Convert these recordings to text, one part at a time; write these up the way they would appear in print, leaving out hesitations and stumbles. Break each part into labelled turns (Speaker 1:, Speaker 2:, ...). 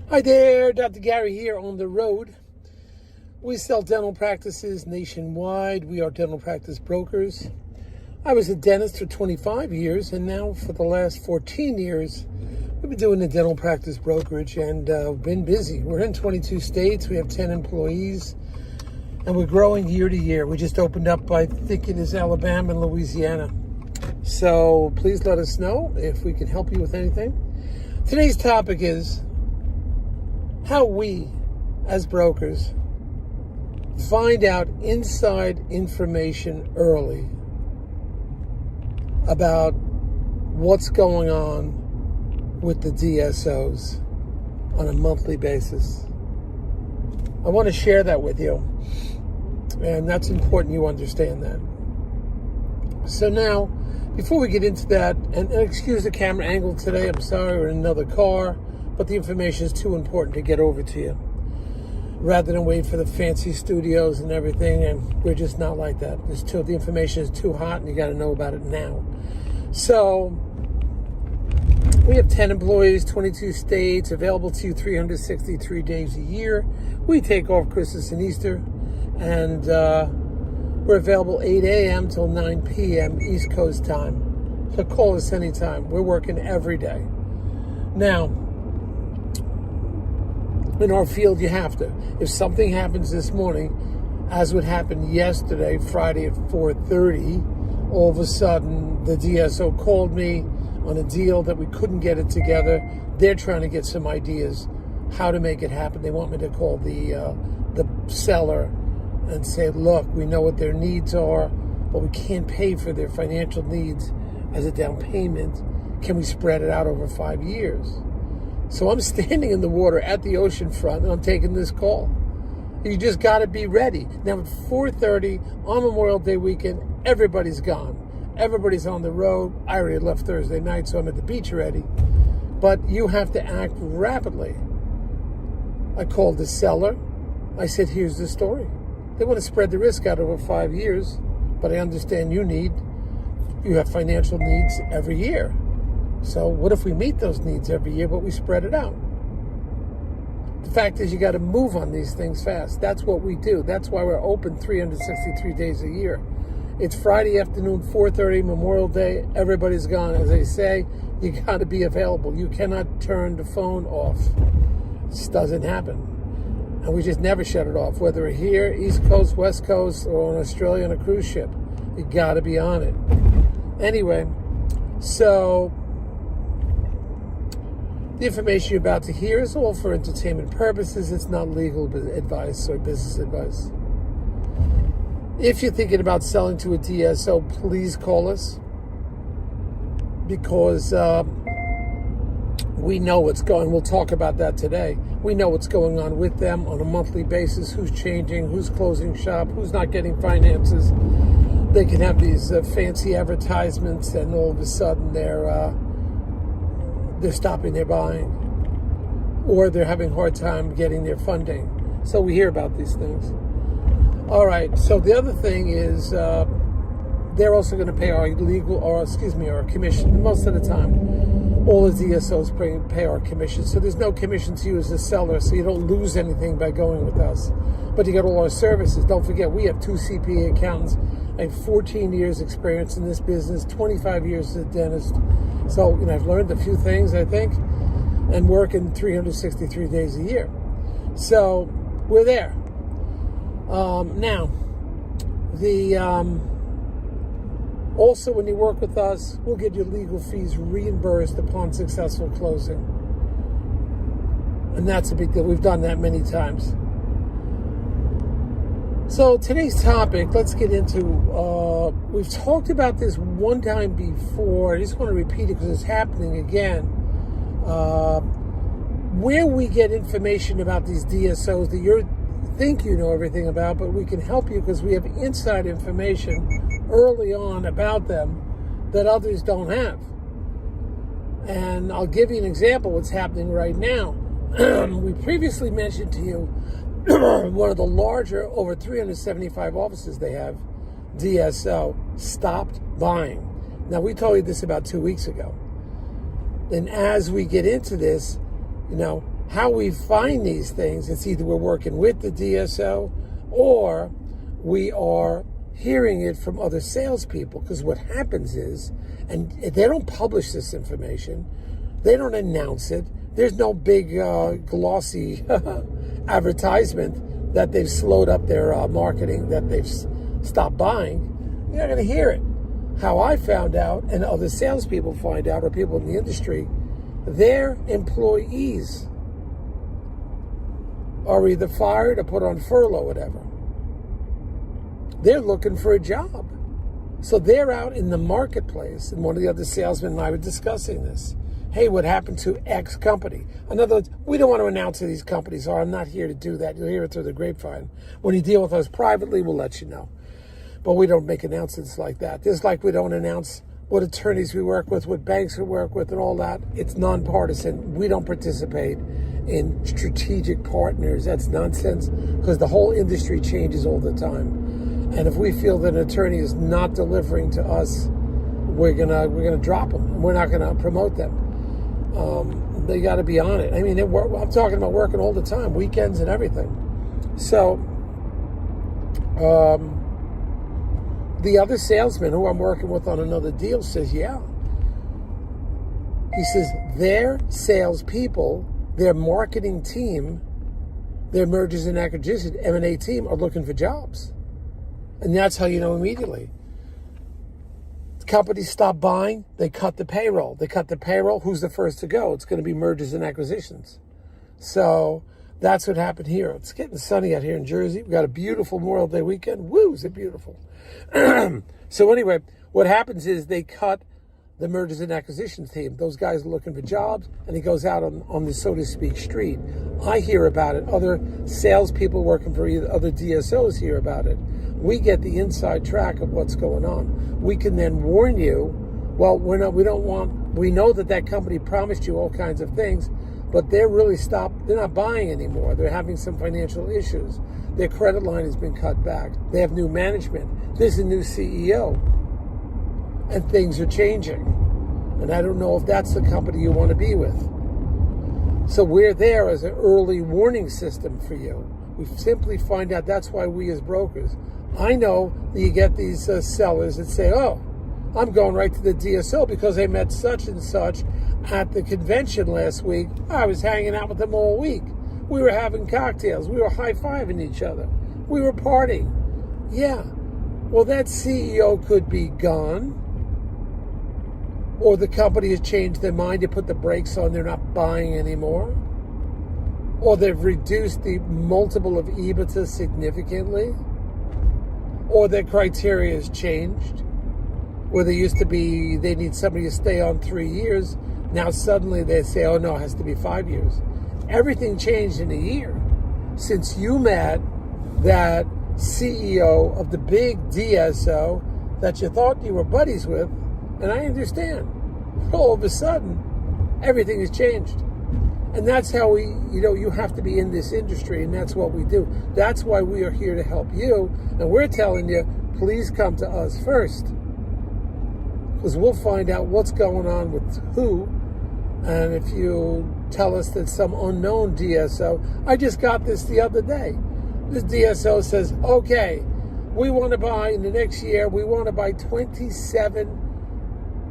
Speaker 1: Hi there, Dr. Gary here on the road. We sell dental practices nationwide. We are dental practice brokers. I was a dentist for 25 years, and now for the last 14 years, we've been doing the dental practice brokerage and been busy. We're in 22 states. We have 10 employees, and we're growing year to year. We just opened up, I think it is Alabama and Louisiana. So please let us know if we can help you with anything. Today's topic is how we, as brokers, find out inside information early about what's going on with the DSOs on a monthly basis. I want to share that with you, and that's important you understand that. So now, before we get into that, and excuse the camera angle today, I'm sorry, we're in another car, but the information is too important to get over to you. Rather than wait for the fancy studios and everything, and we're just not like that. The information is too hot, and you got to know about it now. So we have 10 employees, 22 states, available to you 363 days a year. We take off Christmas and Easter, and we're available 8 a.m. till 9 p.m. East Coast time. So call us anytime. We're working every day. Now, in our field, you have to. If something happens this morning, as would happen yesterday, Friday at 4:30, all of a sudden the DSO called me on a deal that we couldn't get it together. They're trying to get some ideas how to make it happen. They want me to call the seller and say, look, we know what their needs are, but we can't pay for their financial needs as a down payment. Can we spread it out over 5 years? So I'm standing in the water at the ocean front, and I'm taking this call. You just got to be ready. Now, at 4:30 on Memorial Day weekend, everybody's gone. Everybody's on the road. I already left Thursday night, so I'm at the beach already. But you have to act rapidly. I called the seller. I said, here's the story. They want to spread the risk out over 5 years, but I understand you have financial needs every year. So what if we meet those needs every year, but we spread it out? The fact is, you got to move on these things fast. That's what we do. That's why we're open 363 days a year. It's Friday afternoon, 4:30, Memorial Day. Everybody's gone. As I say, you got to be available. You cannot turn the phone off. It just doesn't happen. And we just never shut it off, whether we're here, East Coast, West Coast, or on Australia on a cruise ship. You got to be on it. Anyway, so the information you're about to hear is all for entertainment purposes. It's not legal advice or business advice. If you're thinking about selling to a DSO, please call us, because we know what's going. We'll talk about that today. We know what's going on with them on a monthly basis, who's changing, who's closing shop, who's not getting finances. They can have these fancy advertisements, and all of a sudden they're stopping their buying, or they're having a hard time getting their funding. So we hear about these things. All right, so the other thing is they're also going to pay our commission. Most of the time, all the DSOs pay our commission. So there's no commission to you as a seller, so you don't lose anything by going with us. But you get all our services. Don't forget, we have 2 CPA accountants. I have 14 years experience in this business, 25 years as a dentist. So, I've learned a few things, I think, and working 363 days a year. So, we're there. Now, also when you work with us, we'll get your legal fees reimbursed upon successful closing. And that's a big deal. We've done that many times. So today's topic, let's get into, we've talked about this one time before. I just want to repeat it because it's happening again. Where we get information about these DSOs that you think you know everything about, but we can help you because we have inside information early on about them that others don't have. And I'll give you an example of what's happening right now. We previously mentioned to you one of the larger, over 375 offices they have, DSO, stopped buying. Now, we told you this about 2 weeks ago. And as we get into this, How we find these things, it's either we're working with the DSO or we are hearing it from other salespeople. Because what happens is, and they don't publish this information, they don't announce it. There's no big glossy advertisement that they've slowed up their marketing, that they've stopped buying. You're not going to hear it. How I found out, and other salespeople find out, or people in the industry, their employees are either fired or put on furlough, whatever. They're looking for a job. So they're out in the marketplace, and one of the other salesmen and I were discussing this. Hey, what happened to X company? In other words, we don't want to announce who these companies are. I'm not here to do that. You'll hear it through the grapevine. When you deal with us privately, we'll let you know. But we don't make announcements like that. Just like we don't announce what attorneys we work with, what banks we work with, and all that. It's nonpartisan. We don't participate in strategic partners. That's nonsense, because the whole industry changes all the time. And if we feel that an attorney is not delivering to us, we're gonna drop them. We're not gonna promote them. They got to be on it. I mean, I'm talking about working all the time, weekends and everything. So, the other salesman who I'm working with on another deal says, yeah. He says their salespeople, their marketing team, their mergers and acquisitions, M&A team are looking for jobs. And that's how you know immediately. Companies stop buying, they cut the payroll. They cut the payroll, who's the first to go? It's going to be mergers and acquisitions. So that's what happened here. It's getting sunny out here in Jersey. We've got a beautiful Memorial Day weekend. Woo, is it beautiful. So anyway, what happens is they cut the mergers and acquisitions team. Those guys are looking for jobs, and he goes out on the, so to speak, street. I hear about it. Other salespeople working for other DSOs hear about it. We get the inside track of what's going on. We can then warn you, well, we know that company promised you all kinds of things, but they're not buying anymore. They're having some financial issues. Their credit line has been cut back. They have new management. There's a new CEO. And things are changing. And I don't know if that's the company you want to be with. So we're there as an early warning system for you. We simply find out. That's why we as brokers, I know that you get these sellers that say, oh, I'm going right to the DSO because they met such and such at the convention last week. I was hanging out with them all week. We were having cocktails. We were high-fiving each other. We were partying. Yeah. Well, that CEO could be gone. Or the company has changed their mind. They put the brakes on. They're not buying anymore. Or they've reduced the multiple of EBITDA significantly. Or their criteria has changed. Where they used to be, they need somebody to stay on 3 years. Now suddenly they say, oh no, it has to be 5 years. Everything changed in a year since you met that CEO of the big DSO that you thought you were buddies with. And I understand. All of a sudden, everything has changed. And that's how you have to be in this industry, and that's what we do. That's why we are here to help you. And we're telling you, please come to us first. Because we'll find out what's going on with who. And if you tell us that some unknown DSO, I just got this the other day. This DSO says, okay, we want to buy, in the next year, we want to buy 27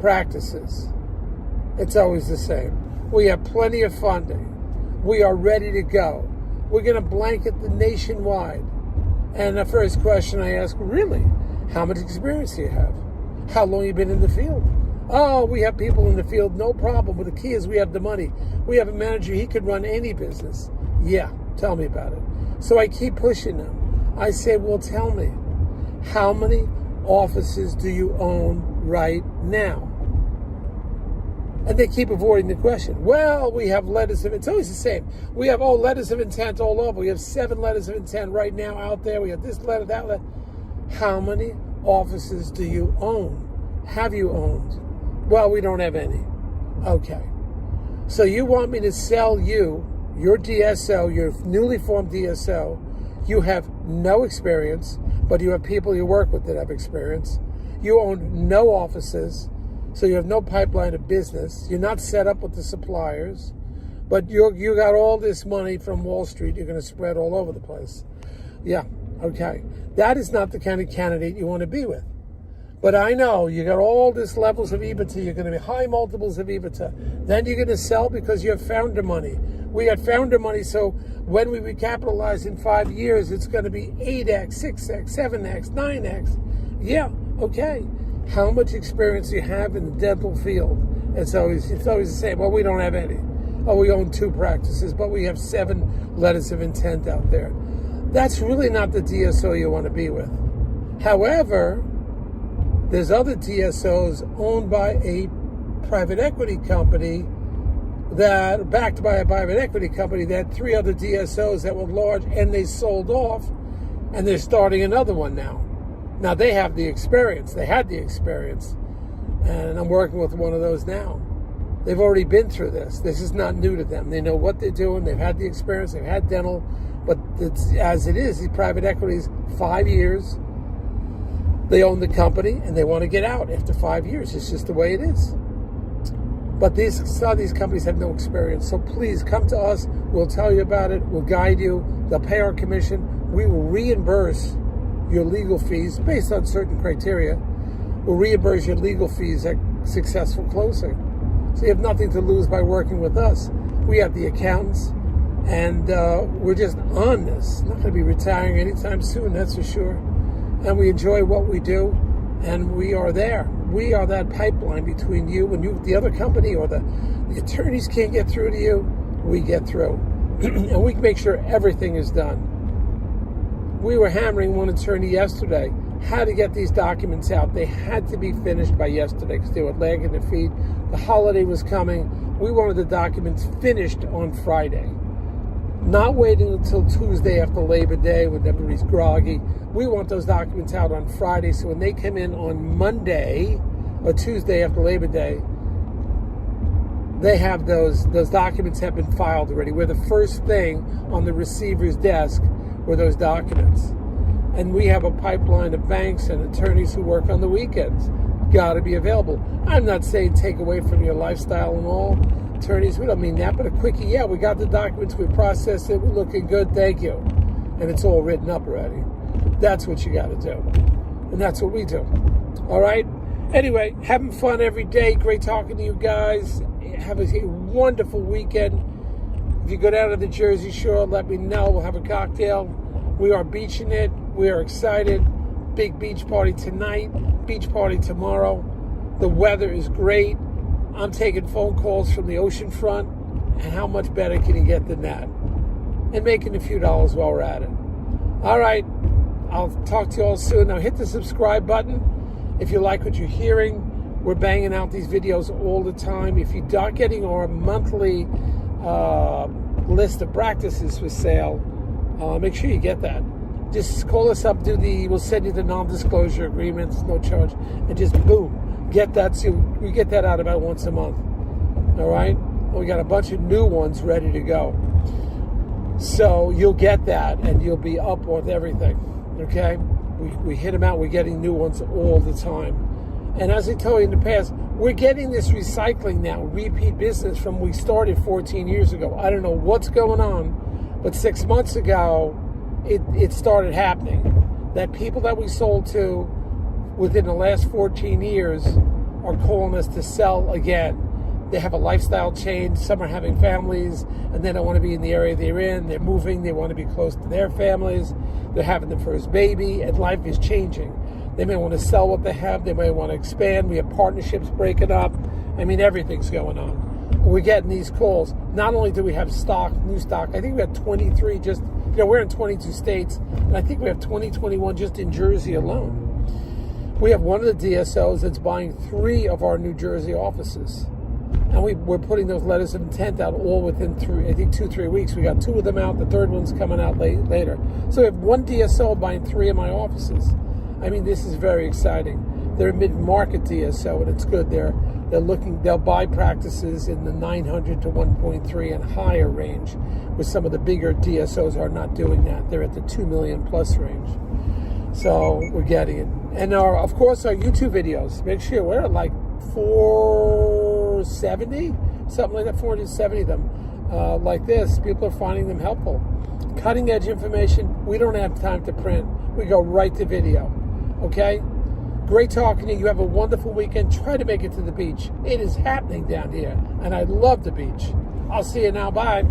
Speaker 1: practices. It's always the same. We have plenty of funding. We are ready to go. We're going to blanket the nationwide. And the first question I ask, really, how much experience do you have? How long have you been in the field? Oh, we have people in the field, no problem. But the key is we have the money. We have a manager, he could run any business. Yeah, tell me about it. So I keep pushing them. I say, well, tell me, how many offices do you own right now? And they keep avoiding the question. Well, we have letters of, it's always the same. We have, letters of intent all over. We have 7 letters of intent right now out there. We have this letter, that letter. How many offices do you own? Have you owned? Well, we don't have any. Okay. So you want me to sell you, your DSO, your newly formed DSO. You have no experience, but you have people you work with that have experience. You own no offices. So you have no pipeline of business. You're not set up with the suppliers. But you got all this money from Wall Street. You're going to spread all over the place. Yeah, okay. That is not the kind of candidate you want to be with. But I know you got all these levels of EBITDA. You're going to be high multiples of EBITDA. Then you're going to sell because you have founder money. We got founder money, so when we recapitalize in 5 years, it's going to be 8x, 6x, 7x, 9x. Yeah, okay. How much experience do you have in the dental field? It's always the same. Well, we don't have any. Oh, we own 2 practices, but we have 7 letters of intent out there. That's really not the DSO you want to be with. However, there's other DSOs owned by a private equity company that, backed by a private equity company, that had 3 other DSOs that were large and they sold off, and they're starting another one now. Now they have the experience. They had the experience. And I'm working with one of those now. They've already been through this. This is not new to them. They know what they're doing. They've had the experience. They've had dental. But it's, as it is, these private equities, 5 years, they own the company and they want to get out after 5 years. It's just the way it is. But some of these companies have no experience. So please come to us. We'll tell you about it. We'll guide you. They'll pay our commission. We will reimburse your legal fees based on certain criteria. We'll reimburse your legal fees at successful closing. So you have nothing to lose by working with us. We have the accountants, and we're just on this. Not going to be retiring anytime soon, that's for sure. And we enjoy what we do, and we are there. We are that pipeline between you and you, the other company, or the attorneys can't get through to you. We get through. And we can make sure everything is done. We were hammering one attorney yesterday how to get these documents out. They had to be finished by yesterday because they were lagging their feet. The holiday was coming. We wanted the documents finished on Friday. Not waiting until Tuesday after Labor Day when everybody's groggy. We want those documents out on Friday, so when they come in on Monday or Tuesday after Labor Day, they have those documents have been filed already. We're the first thing on the receiver's desk were those documents. And we have a pipeline of banks and attorneys who work on the weekends. Got to be available. I'm not saying take away from your lifestyle and all. Attorneys, we don't mean that, but a quickie, yeah, we got the documents, we processed it, we're looking good, thank you. And it's all written up already. That's what you got to do. And that's what we do. All right? Anyway, having fun every day. Great talking to you guys. Have a wonderful weekend. If you go down to the Jersey Shore, let me know. We'll have a cocktail. We are beaching it. We are excited. Big beach party tonight. Beach party tomorrow. The weather is great. I'm taking phone calls from the ocean front. And how much better can you get than that? And making a few dollars while we're at it. All right. I'll talk to you all soon. Now hit the subscribe button if you like what you're hearing. We're banging out these videos all the time. If you're not getting our monthly list of practices for sale, make sure you get that. Just call us up, we'll send you the non-disclosure agreements, no charge, and just boom, get that. So we get that out about once a month. All right? We got a bunch of new ones ready to go. So you'll get that, and you'll be up with everything. Okay? We hit them out. We're getting new ones all the time. And as I told you in the past, we're getting this recycling now, repeat business from we started 14 years ago. I don't know what's going on, but 6 months ago, it started happening. That people that we sold to within the last 14 years are calling us to sell again. They have a lifestyle change. Some are having families, and they don't want to be in the area they're in. They're moving. They want to be close to their families. They're having the first baby, and life is changing. They may want to sell what they have. They may want to expand. We have partnerships breaking up. I mean, everything's going on. We're getting these calls. Not only do we have stock, new stock, I think we have 23 just, we're in 22 states, and I think we have 21 just in Jersey alone. We have one of the DSOs that's buying 3 of our New Jersey offices. And we're putting those letters of intent out all within 2-3 weeks. We got 2 of them out. The third one's coming out later. So we have one DSO buying 3 of my offices. I mean, this is very exciting. They're a mid-market DSO, and it's good. They'll buy practices in the 900 to 1.3 and higher range, where some of the bigger DSOs are not doing that. They're at the 2 million plus range. So we're getting it. And of course, our YouTube videos. Make sure we're at like 470, something like that, 470 of them. like this, people are finding them helpful. Cutting edge information, we don't have time to print. We go right to video. Okay? Great talking to you. You have a wonderful weekend. Try to make it to the beach. It is happening down here, and I love the beach. I'll see you now. Bye.